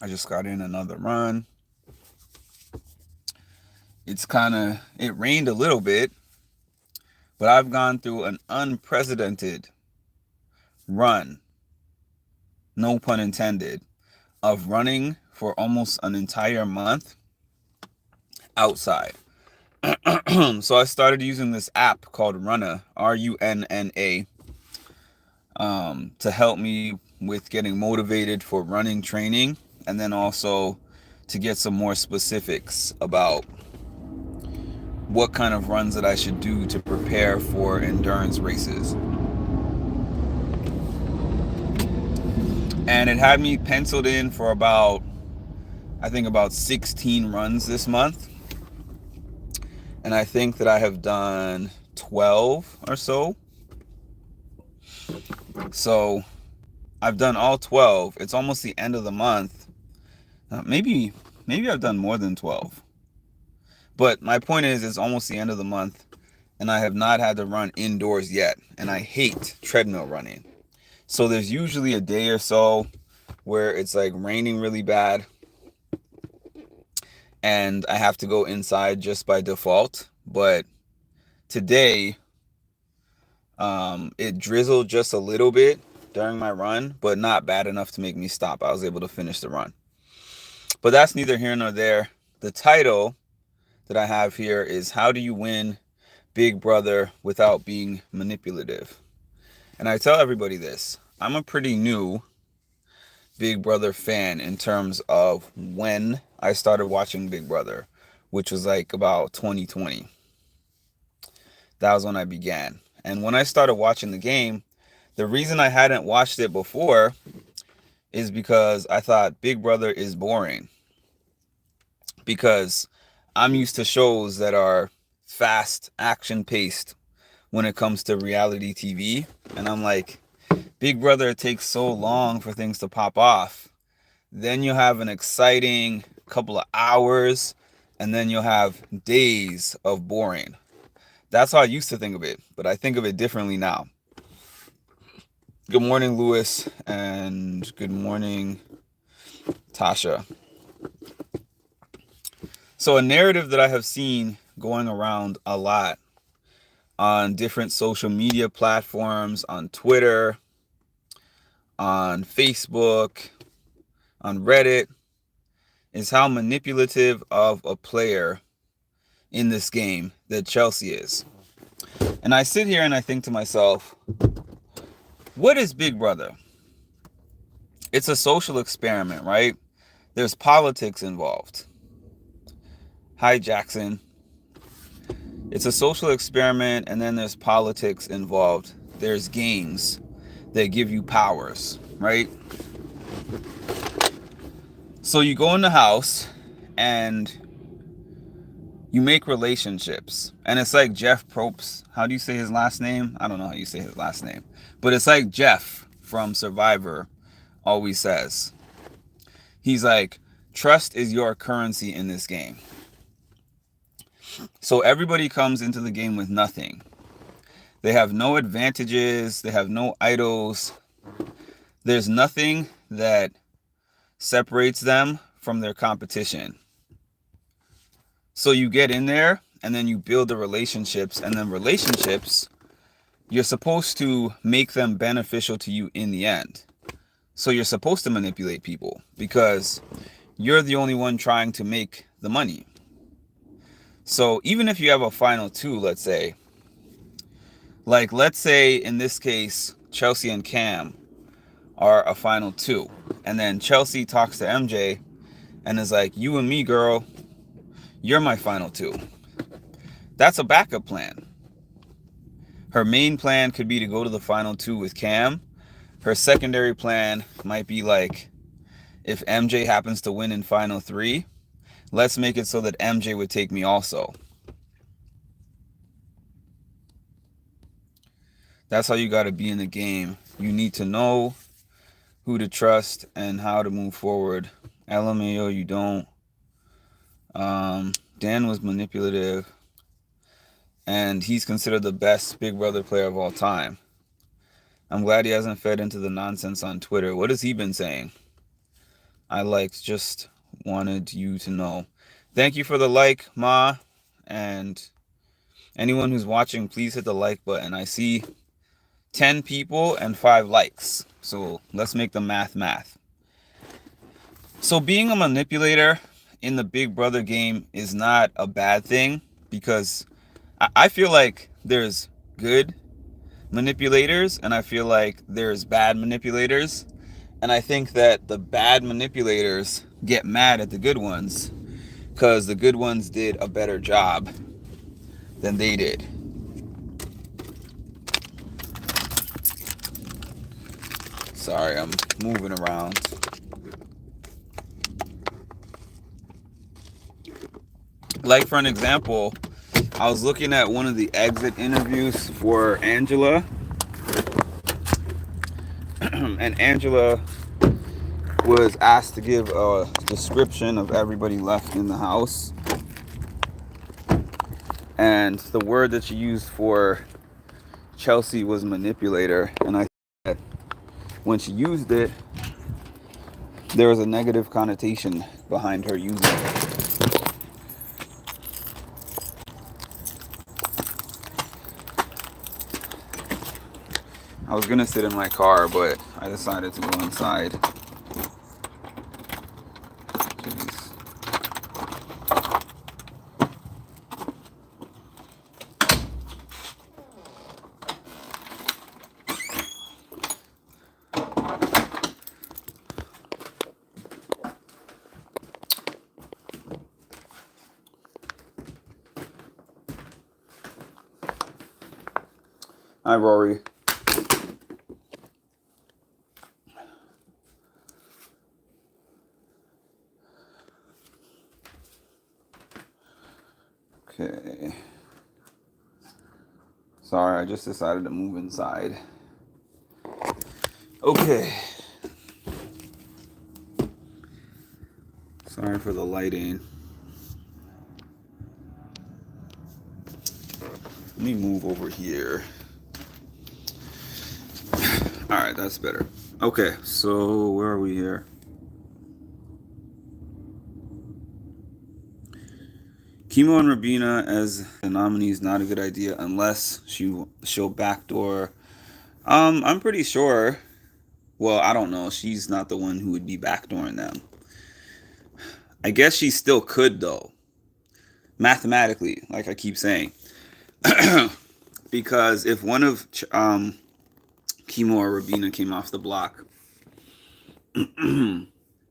I just got in another run. It rained a little bit, but I've gone through an unprecedented run, no pun intended, of running for almost an entire month outside. So I started using this app called Runna, Runna, to help me with getting motivated for running training, and then also to get some more specifics about what kind of runs that I should do to prepare for endurance races. And it had me penciled in for about 16 runs this month. And I think that I have done 12 or so. So I've done all 12. It's almost the end of the month. Maybe I've done more than 12. But my point is, it's almost the end of the month, and I have not had to run indoors yet. And I hate treadmill running. So there's usually a day or so where it's like raining really bad, and I have to go inside just by default. But today, it drizzled just a little bit during my run, but not bad enough to make me stop. I was able to finish the run. But that's neither here nor there. The title that I have here is How Do You Win Big Brother Without Being Manipulative? And I tell everybody this. I'm a pretty new Big Brother fan in terms of when I started watching Big Brother, which was like about 2020. That was when I began. And when I started watching the game, the reason I hadn't watched it before is because I thought Big Brother is boring. Because I'm used to shows that are fast, action paced when it comes to reality TV. And I'm like, Big Brother takes so long for things to pop off. Then you'll have an exciting couple of hours, and then you'll have days of boring. That's how I used to think of it, but I think of it differently now. Good morning, Lewis, and good morning, Tasha. So, a narrative that I have seen going around a lot on different social media platforms, on Twitter, on Facebook, on Reddit, is how manipulative of a player in this game that Chelsea is. And I sit here and I think to myself, what is Big Brother? It's a social experiment, right? There's politics involved. Hi, Jackson. It's a social experiment, and then there's politics involved. There's games that give you powers, right? So you go in the house and you make relationships. And it's like Jeff Probst. How do you say his last name? I don't know how you say his last name. But it's like Jeff from Survivor always says. He's like, trust is your currency in this game. So everybody comes into the game with nothing. They have no advantages. They have no idols. There's nothing that separates them from their competition. So you get in there and then you build the relationships, and then relationships, you're supposed to make them beneficial to you in the end. So you're supposed to manipulate people because you're the only one trying to make the money. So even if you have a final two, let's say in this case, Chelsea and Cam are a final two. And then Chelsea talks to MJ and is like, you and me, girl, you're my final two. That's a backup plan. Her main plan could be to go to the final two with Cam. Her secondary plan might be like, if MJ happens to win in final three, let's make it so that MJ would take me also. That's how you got to be in the game. You need to know who to trust and how to move forward. LMAO, you don't. Dan was manipulative, and he's considered the best Big Brother player of all time. I'm glad he hasn't fed into the nonsense on Twitter. What has he been saying? I just wanted you to know. Thank you for the like, Ma, and anyone who's watching, please hit the like button. I see 10 people and 5 likes. So let's make the math. So being a manipulator in the Big Brother game is not a bad thing, because I feel like there's good manipulators and I feel like there's bad manipulators. And I think that the bad manipulators get mad at the good ones because the good ones did a better job than they did. Sorry, I'm moving around. Like, for an example, I was looking at one of the exit interviews for Angela, and Angela was asked to give a description of everybody left in the house. And the word that she used for Chelsea was manipulator. And I think that when she used it, there was a negative connotation behind her using it. I was gonna sit in my car, but I decided to go inside. Jeez. Hi, Rory. Okay. Sorry, I just decided to move inside. Okay. Sorry for the lighting. Let me move over here. Alright, that's better. Okay, so where are we here? Chemo and Rabina as the nominee is not a good idea unless she'll backdoor. I'm pretty sure. Well, I don't know. She's not the one who would be backdooring them. I guess she still could though, mathematically, like I keep saying, because if one of Chemo or Rabina came off the block,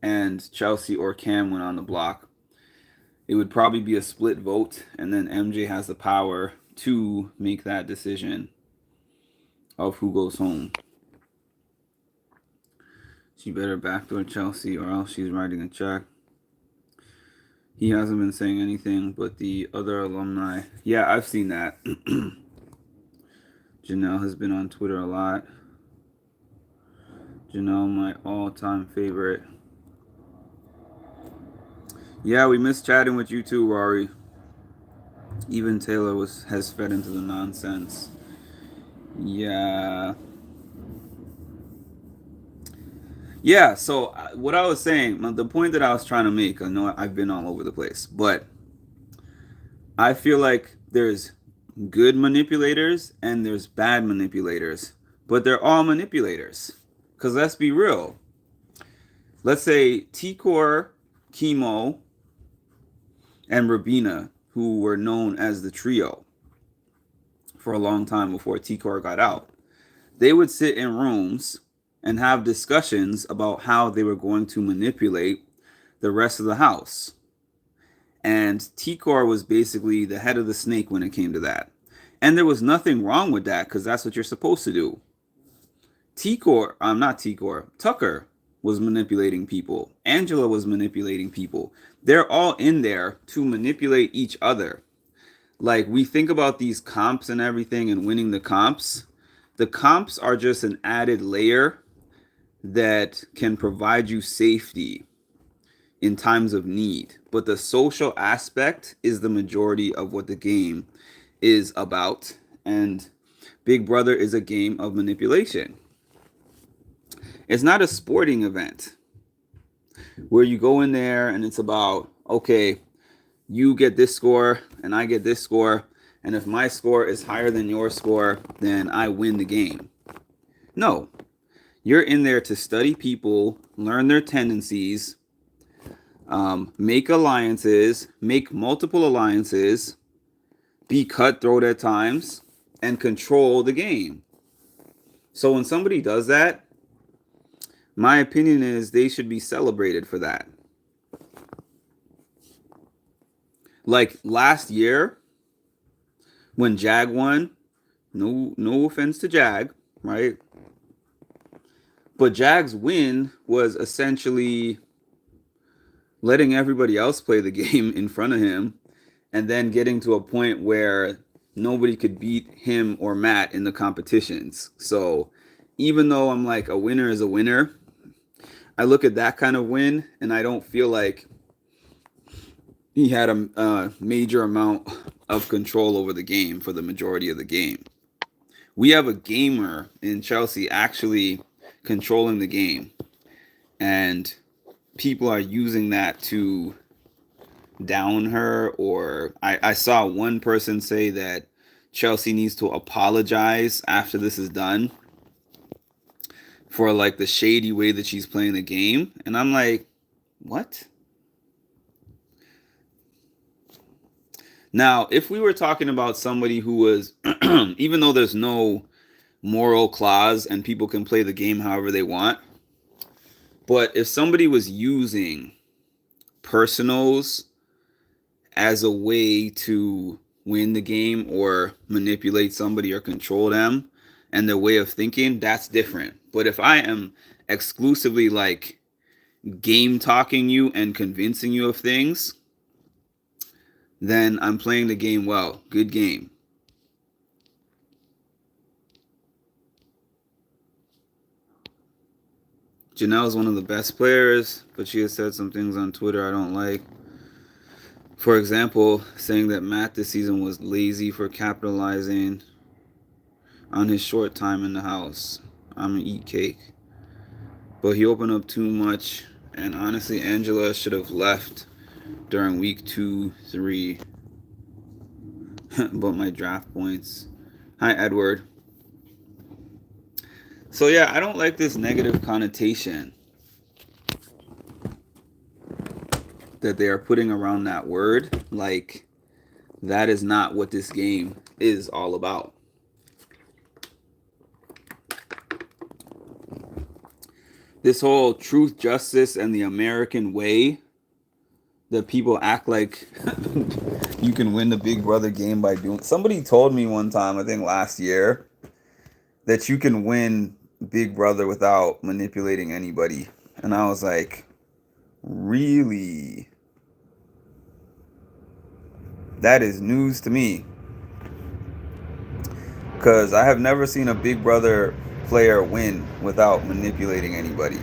and Chelsea or Cam went on the block, it would probably be a split vote, and then MJ has the power to make that decision of who goes home. She better backdoor Chelsea or else she's writing a check. He hasn't been saying anything, but the other alumni, yeah, I've seen that. Janelle has been on Twitter a lot. Janelle, my all-time favorite. Yeah, we miss chatting with you too, Rory. Even Taylor has fed into the nonsense. Yeah. Yeah, so what I was saying, the point that I was trying to make, I know I've been all over the place, but I feel like there's good manipulators and there's bad manipulators, but they're all manipulators. Because let's be real. Let's say T-Core, Chemo, and Rabina, who were known as the trio for a long time before T-Core got out, they would sit in rooms and have discussions about how they were going to manipulate the rest of the house. And T-Core was basically the head of the snake when it came to that. And there was nothing wrong with that because that's what you're supposed to do. Not T-Core, Tucker was manipulating people. Angela was manipulating people. They're all in there to manipulate each other. Like, we think about these comps and everything and winning the comps. The comps are just an added layer that can provide you safety in times of need. But the social aspect is the majority of what the game is about. And Big Brother is a game of manipulation. It's not a sporting event. where you go in there and it's about, okay, you get this score and I get this score, and if my score is higher than your score, then I win the game. No, you're in there to study people, learn their tendencies, make alliances, make multiple alliances, be cutthroat at times, and control the game. So when somebody does that, my opinion is they should be celebrated for that. Like last year when Jag won, no offense to Jag, right? But Jag's win was essentially letting everybody else play the game in front of him and then getting to a point where nobody could beat him or Matt in the competitions. So even though I'm like, a winner is a winner, I look at that kind of win and I don't feel like he had a major amount of control over the game for the majority of the game. We have a gamer in Chelsea actually controlling the game, and people are using that to down her. Or I saw one person say that Chelsea needs to apologize after this is done for like the shady way that she's playing the game, and I'm like, what? Now, if we were talking about somebody who was, even though there's no moral clause and people can play the game however they want, but if somebody was using personals as a way to win the game or manipulate somebody or control them and their way of thinking, that's different. But if I am exclusively like game talking you and convincing you of things, then I'm playing the game well. Good game. Janelle is one of the best players, but she has said some things on Twitter I don't like. For example, saying that Matt this season was lazy for capitalizing on his short time in the house. I'm gonna eat cake. But he opened up too much, and honestly, Angela should have left during week 2, 3. But my draft points. Hi, Edward. So yeah, I don't like this negative connotation that they are putting around that word. Like, that is not what this game is all about. This whole truth, justice, and the American way that people act like you can win the Big Brother game by doing. Somebody told me one time, I think last year, that you can win Big Brother without manipulating anybody. And I was like, really? That is news to me. Because I have never seen a Big Brother player win without manipulating anybody.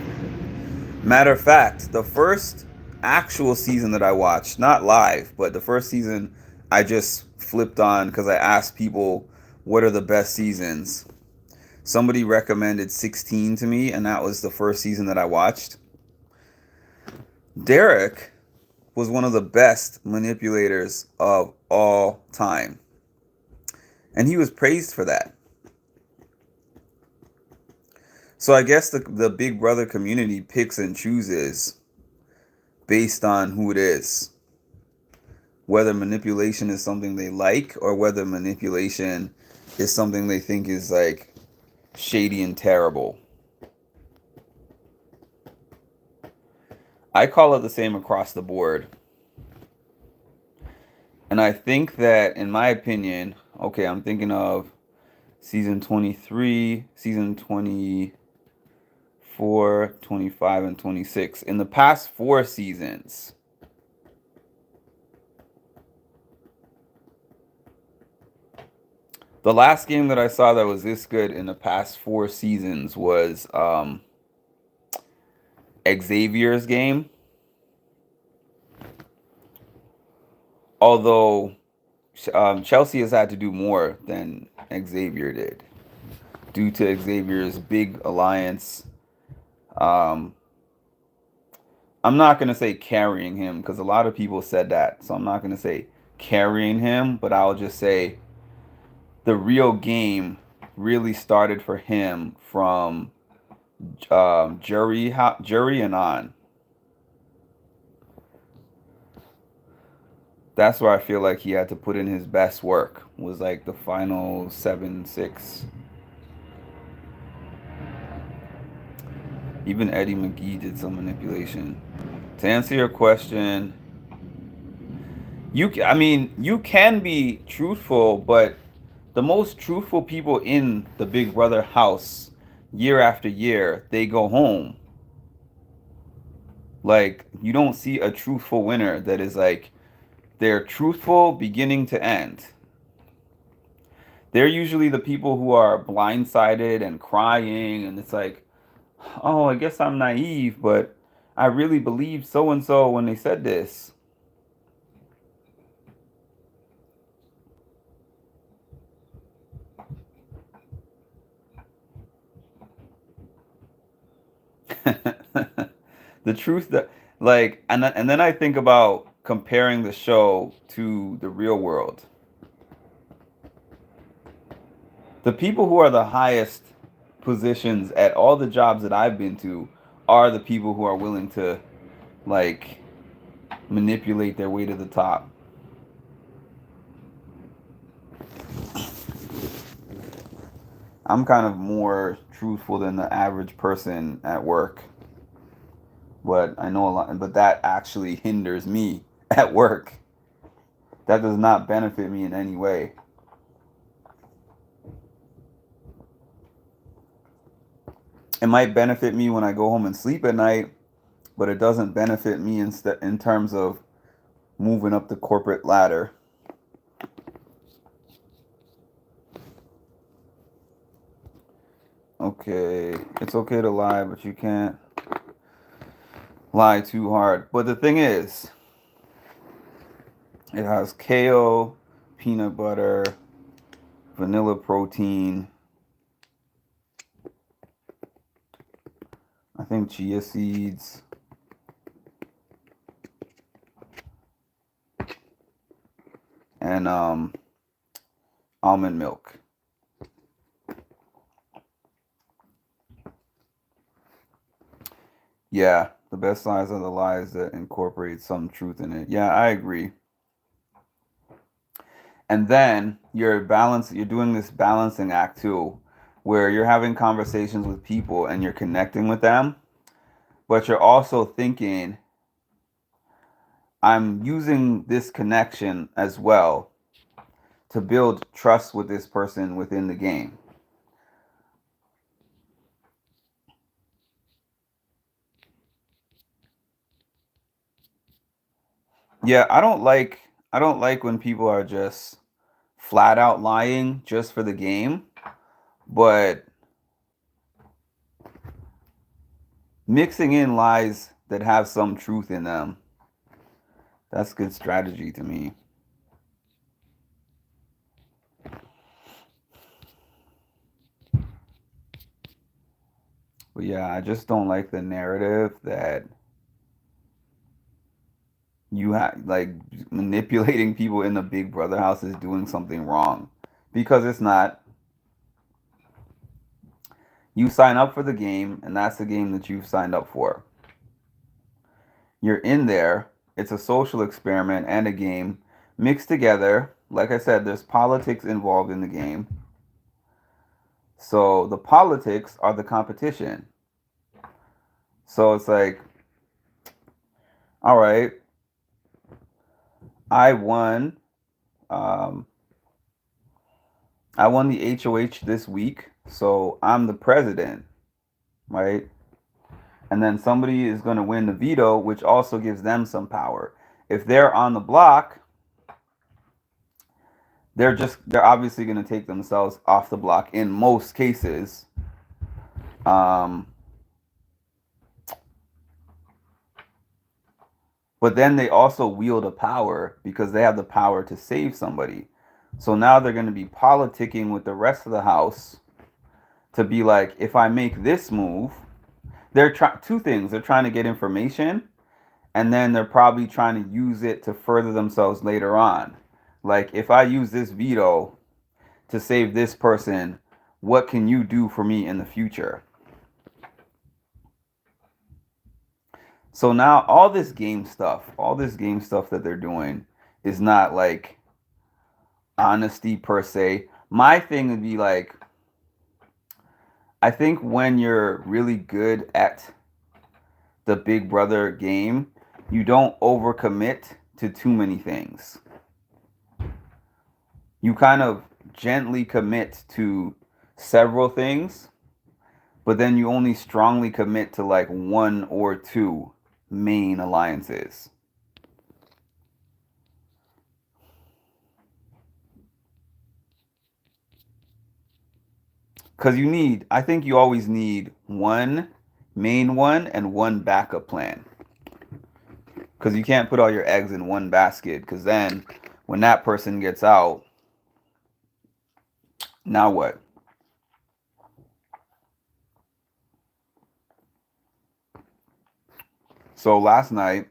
Matter of fact, the first actual season that I watched, not live, but the first season I just flipped on because I asked people what are the best seasons. Somebody recommended 16 to me, and that was the first season that I watched. Derek was one of the best manipulators of all time. And he was praised for that. So I guess the Big Brother community picks and chooses based on who it is. Whether manipulation is something they like or whether manipulation is something they think is like shady and terrible. I call it the same across the board. And I think that, in my opinion, okay, I'm thinking of season 23, season 24, 25, and 26. In the past 4 seasons, the last game that I saw that was this good in the past 4 seasons was Xavier's game. Although Chelsea has had to do more than Xavier did due to Xavier's big alliance I'm not gonna say carrying him because a lot of people said that, so I'm not gonna say carrying him, but I'll just say the real game really started for him from jury and on. That's where I feel like he had to put in his best work. Was like the final 7-6. Even Eddie McGee did some manipulation. To answer your question, I mean, you can be truthful, but the most truthful people in the Big Brother house, year after year, they go home. Like, you don't see a truthful winner that is like, they're truthful beginning to end. They're usually the people who are blindsided and crying, and it's like, oh, I guess I'm naive, but I really believed so and so when they said this. The truth that, like, and then I think about comparing the show to the real world. The people who are the highest positions at all the jobs that I've been to are the people who are willing to, like, manipulate their way to the top. I'm kind of more truthful than the average person at work, but I know a lot, but that actually hinders me at work. That does not benefit me in any way. It might benefit me when I go home and sleep at night, but it doesn't benefit me in terms of moving up the corporate ladder. Okay, it's okay to lie, but you can't lie too hard. But the thing is, it has kale, peanut butter, vanilla protein, I think chia seeds, and almond milk. Yeah, the best lies are the lies that incorporate some truth in it. Yeah, I agree. And then you're doing this balancing act too, where you're having conversations with people and you're connecting with them, but you're also thinking, I'm using this connection as well to build trust with this person within the game. Yeah, I don't like when people are just flat out lying just for the game, but mixing in lies that have some truth in them, that's good strategy to me. But yeah, I just don't like the narrative that you have, like, manipulating people in the Big Brother house is doing something wrong, because it's not. You sign up for the game, and that's the game that you've signed up for. You're in there. It's a social experiment and a game mixed together. Like I said, there's politics involved in the game. So the politics are the competition. So it's like, all right, I won. Um, I won the HOH this week, so I'm the president, right? And then somebody is going to win the veto, which also gives them some power. If they're on the block, they're obviously going to take themselves off the block in most cases. Um, but then they also wield a power because they have the power to save somebody. So now they're going to be politicking with the rest of the house to be like, if I make this move, two things. They're trying to get information, and then they're probably trying to use it to further themselves later on. Like, if I use this veto to save this person, what can you do for me in the future? So now all this game stuff that they're doing is not like honesty per se. My thing would be like, I think when you're really good at the Big Brother game, you don't overcommit to too many things. You kind of gently commit to several things, but then you only strongly commit to like one or two main alliances. Because I think you always need one main one and one backup plan. Because you can't put all your eggs in one basket, because then when that person gets out, now what? So last night,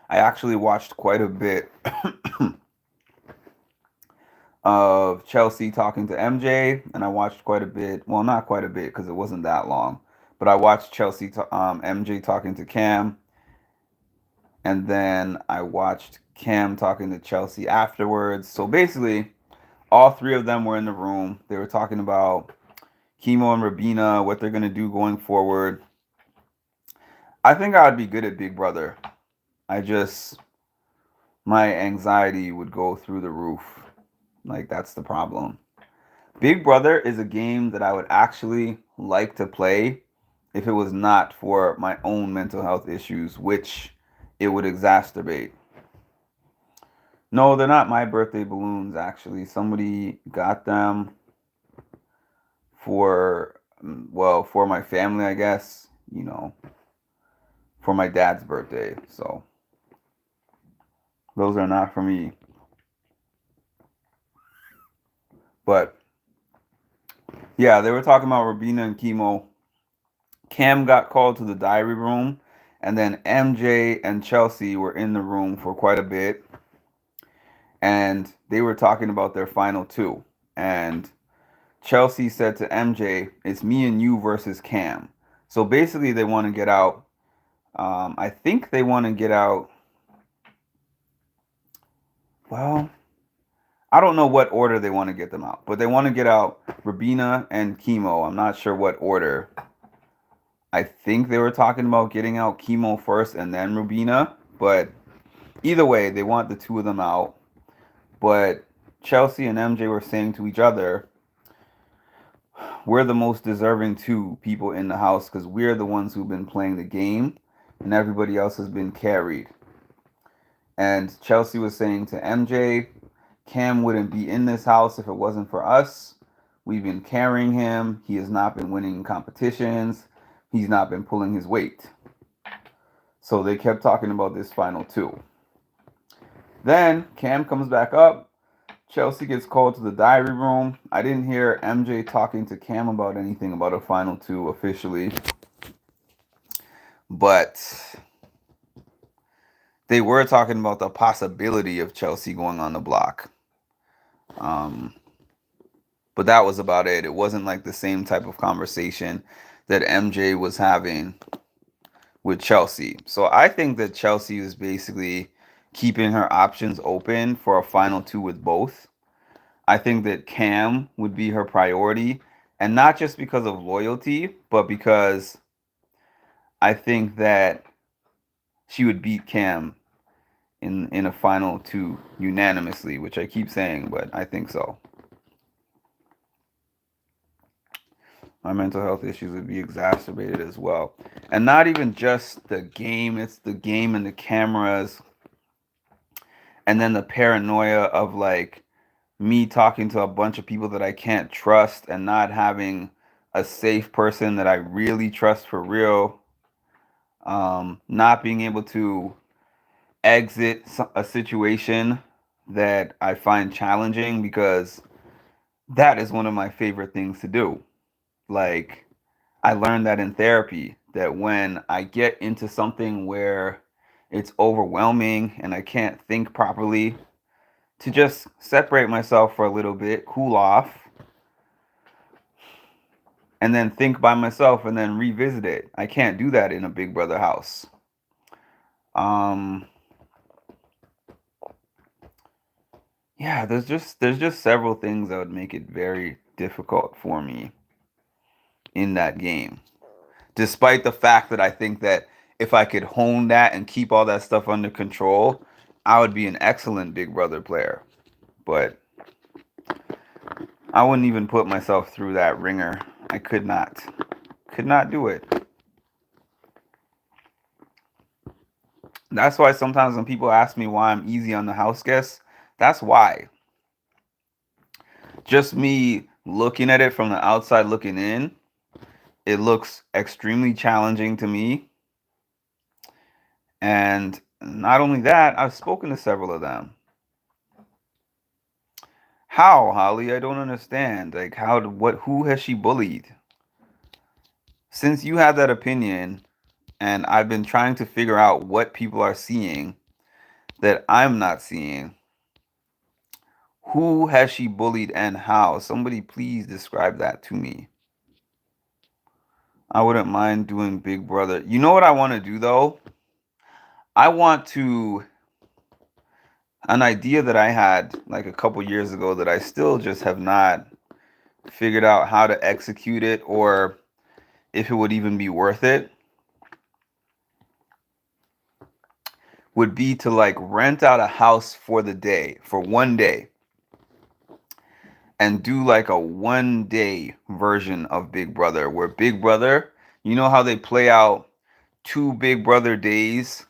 I actually watched quite a bit of Chelsea talking to MJ, and I watched quite a bit. Well, not quite a bit because it wasn't that long, but I watched MJ talking to Cam, and then I watched Cam talking to Chelsea afterwards. So basically, all three of them were in the room. They were talking about Chemo and Rabina, what they're gonna do going forward. I think I would be good at Big Brother. I just my anxiety would go through the roof. Like, that's the problem. Big Brother is a game that I would actually like to play if it was not for my own mental health issues, which it would exacerbate. No, they're not my birthday balloons, actually. Somebody got them for, well, for my family, I guess, for my dad's birthday. So those are not for me. But yeah, they were talking about Rabina and Chemo. Cam got called to the diary room, and then MJ and Chelsea were in the room for quite a bit, and they were talking about their final two. And Chelsea said to MJ, "It's me and you versus Cam." So basically, they want to get out. I think they want to get out. Well, I don't know what order they want to get them out, but they want to get out Rabina and Chemo. I'm not sure what order. I think they were talking about getting out Chemo first and then Rubina, but either way, they want the two of them out. But Chelsea and MJ were saying to each other, we're the most deserving two people in the house because we're the ones who've been playing the game and everybody else has been carried. And Chelsea was saying to MJ, Cam wouldn't be in this house if it wasn't for us. We've been carrying him. He has not been winning competitions. He's not been pulling his weight. So they kept talking about this final two. Then Cam comes back up. Chelsea gets called to the diary room. I didn't hear MJ talking to Cam about anything about a final two officially. But they were talking about the possibility of Chelsea going on the block. Um, but that was about it. It wasn't like the same type of conversation that MJ was having with Chelsea. So I think that Chelsea is basically keeping her options open for a final two with both. I think that Cam would be her priority, and not just because of loyalty, but because I think that she would beat Cam in a final two unanimously, which I keep saying, but I think so. My mental health issues would be exacerbated as well. And not even just the game, it's the game and the cameras, and then the paranoia of like me talking to a bunch of people that I can't trust and not having a safe person that I really trust for real. Not being able to exit a situation that I find challenging because that is one of my favorite things to do. Like, I learned that in therapy. that when I get into something where it's overwhelming and I can't think properly, to just separate myself for a little bit, cool off, and then think by myself and then revisit it. I can't do that in a Big Brother house. Um, yeah, there's just several things that would make it very difficult for me in that game. Despite the fact that I think that if I could hone that and keep all that stuff under control, I would be an excellent Big Brother player. But I wouldn't even put myself through that ringer. I could not. Could not do it. That's why sometimes when people ask me why I'm easy on the house guests, that's why. Just me looking at it from the outside looking in, it looks extremely challenging to me. And not only that, I've spoken to several of them. How, Holly? I don't understand. Like, who has she bullied? Since you have that opinion, and I've been trying to figure out what people are seeing that I'm not seeing, who has she bullied and how? Somebody please describe that to me. I wouldn't mind doing Big Brother. You know what I want to do though? I want to, an idea that I had like a couple years ago that I still just have not figured out how to execute it or if it would even be worth it, would be to like rent out a house for the day, for one day, and do like a 1 day version of Big Brother where Big Brother, you know how they play out two Big Brother days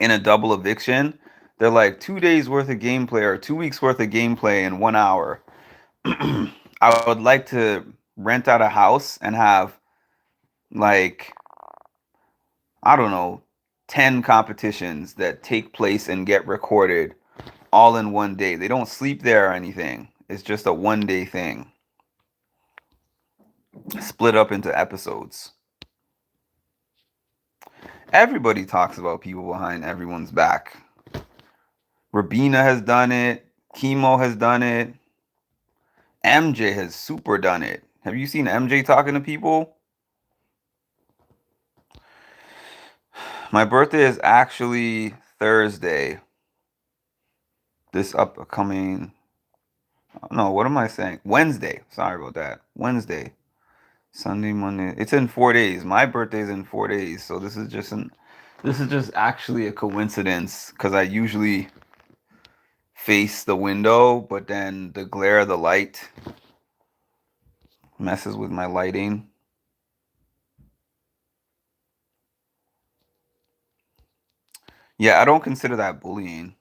in a double eviction? They're like 2 days worth of gameplay or 2 weeks worth of gameplay in 1 hour. I would like to rent out a house and have like, I don't know, 10 competitions that take place and get recorded all in 1 day. They don't sleep there or anything. It's just a 1 day thing, split up into episodes. Everybody talks about people behind everyone's back. Rabina has done it. Chemo has done it. MJ has super done it. Have you seen MJ talking to people? My birthday is actually Thursday. This upcoming. No, what am I saying? Wednesday. Sorry about that. Wednesday. Sunday, Monday. It's in 4 days. My birthday's in 4 days. So this is just actually a coincidence because I usually face the window, but then the glare of the light messes with my lighting. Yeah, I don't consider that bullying.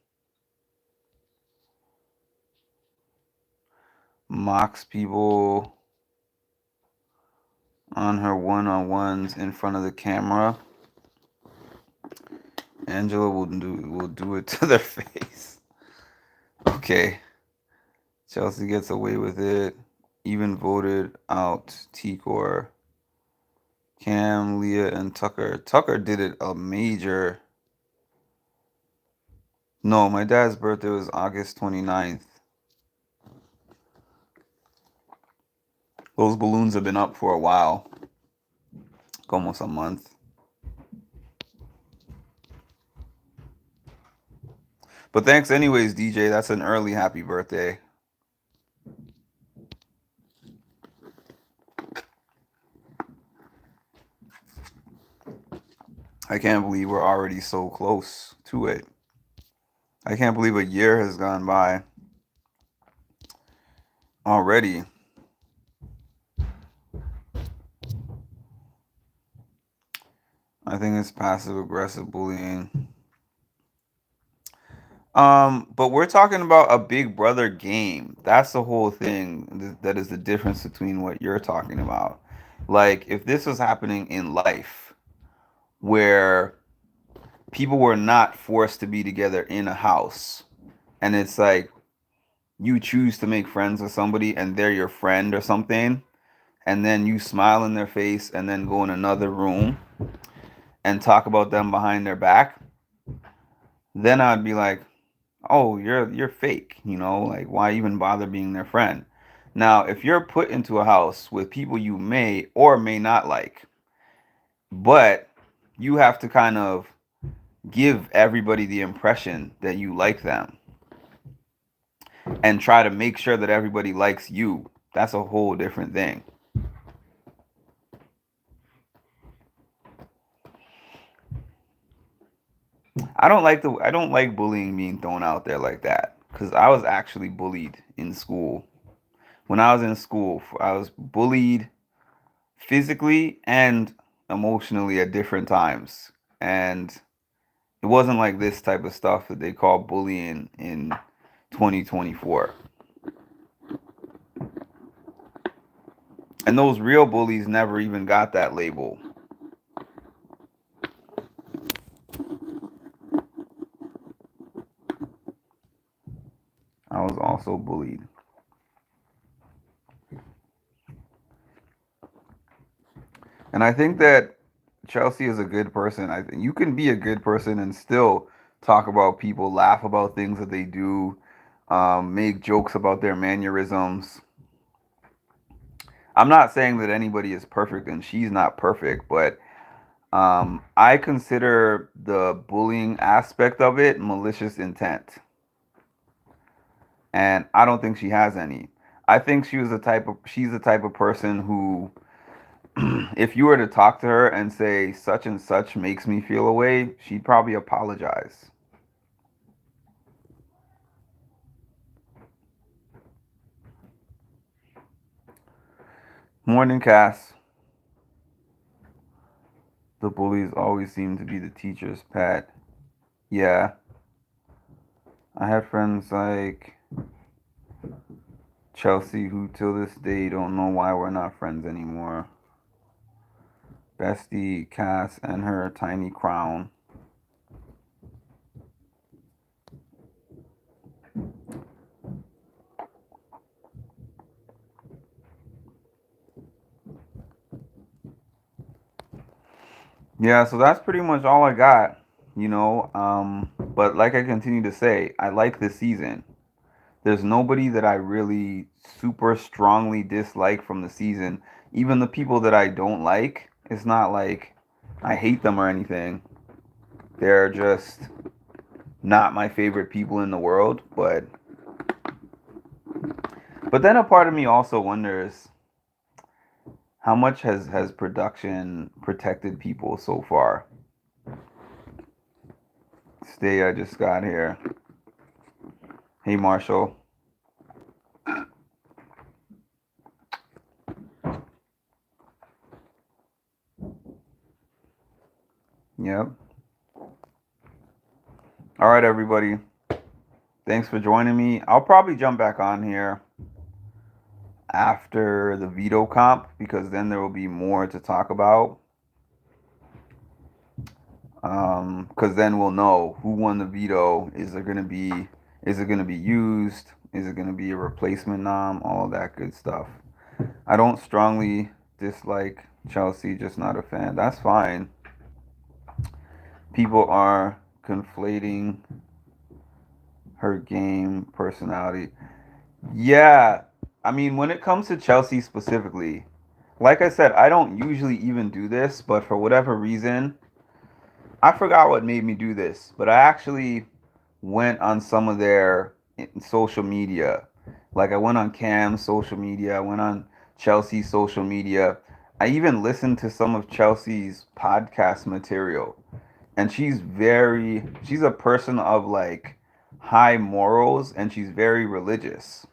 Mocks people on her one-on-ones in front of the camera. Angela will do it to their face. Okay. Chelsea gets away with it. Even voted out Tikor, Cam, Leah, and Tucker. Tucker did it a major. No, my dad's birthday was August 29th. Those balloons have been up for a while. Almost a month. But thanks anyways, DJ. That's an early happy birthday. I can't believe we're already so close to it. I can't believe a year has gone by already. I think it's passive aggressive bullying. But we're talking about a Big Brother game. That's the whole thing. That is the difference between what you're talking about. Like, if this was happening in life, where people were not forced to be together in a house, and it's like you choose to make friends with somebody and they're your friend or something, and then you smile in their face and then go in another room and talk about them behind their back, then I'd be like, oh, you're fake, like why even bother being their friend? Now, if you're put into a house with people you may or may not like, but you have to kind of give everybody the impression that you like them and try to make sure that everybody likes you, that's a whole different thing. I don't like bullying being thrown out there like that, cuz I was actually bullied in school. When I was in school, I was bullied physically and emotionally at different times. And it wasn't like this type of stuff that they call bullying in 2024. And those real bullies never even got that label. I was also bullied. And I think that Chelsea is a good person. I think you can be a good person and still talk about people, laugh about things that they do, make jokes about their mannerisms. I'm not saying that anybody is perfect and she's not perfect, but I consider the bullying aspect of it malicious intent. And I don't think she has any. I think she's the type of person who if you were to talk to her and say such and such makes me feel away, she'd probably apologize. Morning, Cass. The bullies always seem to be the teacher's pet. Yeah, I had friends like Chelsea who till this day don't know why we're not friends anymore. Bestie Cass and her tiny crown. Yeah, so that's pretty much all I got, but like I continue to say, I like this season. There's nobody that I really super strongly dislike from the season. Even the people that I don't like, it's not like I hate them or anything. They're just not my favorite people in the world, but then a part of me also wonders how much has production protected people so far. Stay, I just got here. Hey, Marshall. Yep. All right, everybody. Thanks for joining me. I'll probably jump back on here after the veto comp because then there will be more to talk about. Because then we'll know who won the veto. Is it gonna be used? Is it gonna be a replacement nom? All of that good stuff. I don't strongly dislike Chelsea, just not a fan. That's fine. People are conflating her game personality. Yeah, I mean, when it comes to Chelsea specifically, like I said, I don't usually even do this, but for whatever reason, I forgot what made me do this, but I actually went on some of their social media. Like I went on Cam's social media, I went on Chelsea's social media. I even listened to some of Chelsea's podcast material. And she's a person of like high morals and she's very religious.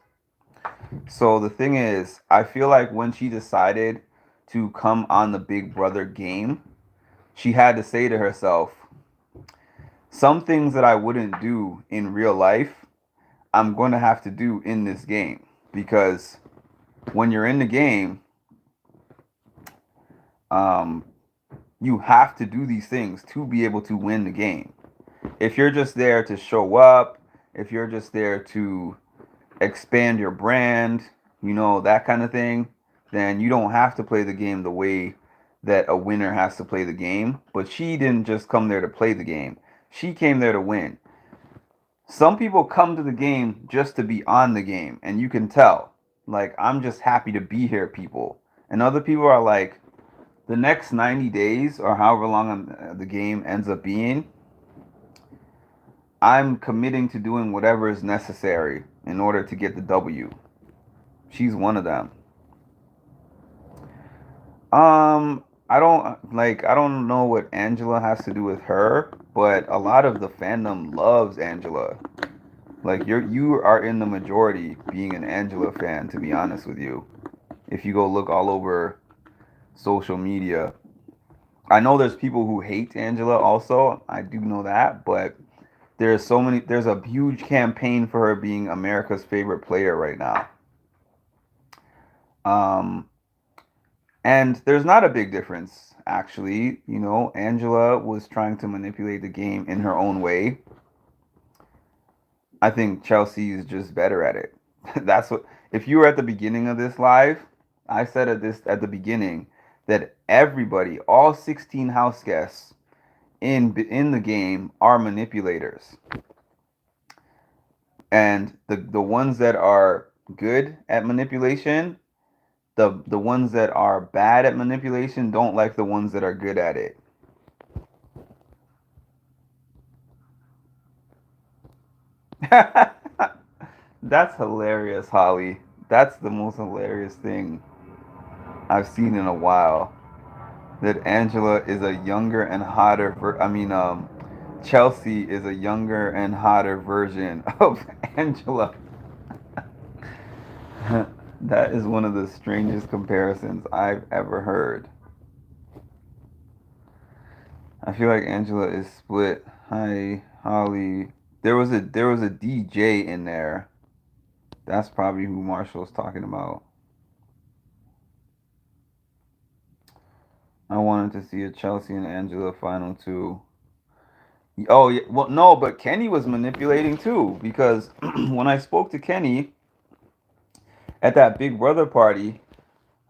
So the thing is, I feel like when she decided to come on the Big Brother game, she had to say to herself, some things that I wouldn't do in real life, I'm going to have to do in this game. Because when you're in the game, um, you have to do these things to be able to win the game. If you're just there to show up, if you're just there to expand your brand, that kind of thing, then you don't have to play the game the way that a winner has to play the game. But she didn't just come there to play the game. She came there to win. Some people come to the game just to be on the game, and you can tell. Like, I'm just happy to be here, people. And other people are like, the next 90 days or however long the game ends up being, I'm committing to doing whatever is necessary in order to get the W. She's one of them. I don't know what Angela has to do with her, but a lot of the fandom loves Angela. Like you are in the majority being an Angela fan, to be honest with you. If you go look all over social media, I know there's people who hate Angela also. I do know that, but there's a huge campaign for her being America's favorite player right now. Um, and there's not a big difference, actually. You know, Angela was trying to manipulate the game in her own way. I think Chelsea is just better at it. That's what. If you were at the beginning of this live, I said at the beginning that everybody, all 16 house guests in the game, are manipulators, and the ones that are good at manipulation, the ones that are bad at manipulation don't like the ones that are good at it. That's hilarious, Holly. That's the most hilarious thing I've seen in a while. That Angela is a younger and hotter Chelsea is a younger and hotter version of Angela. That is one of the strangest comparisons I've ever heard. I feel like Angela is split. Hi, Holly. There was a DJ in there. That's probably who Marshall's talking about. I wanted to see a Chelsea and Angela final too. Oh yeah, well no, but Kenny was manipulating too because when I spoke to Kenny at that Big Brother party,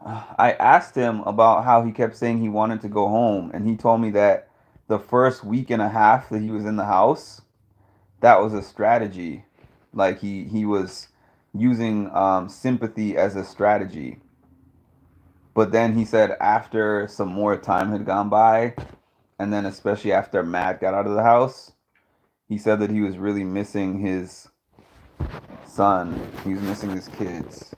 I asked him about how he kept saying he wanted to go home, and he told me that the first week and a half that he was in the house, that was a strategy. Like he was using sympathy as a strategy. But then he said after some more time had gone by, and then especially after Matt got out of the house, he said that he was really missing his son. He was missing his kids.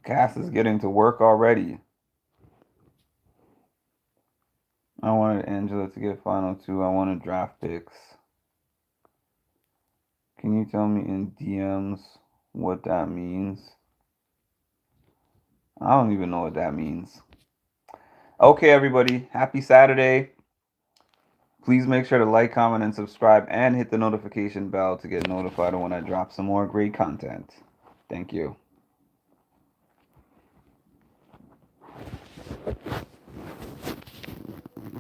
Cass is getting to work already. I wanted Angela to get final two. I wanted draft picks. Can you tell me in DMs what that means? I don't even know what that means. Okay, everybody. Happy Saturday. Please make sure to like, comment, and subscribe, and hit the notification bell to get notified when I drop some more great content. Thank you.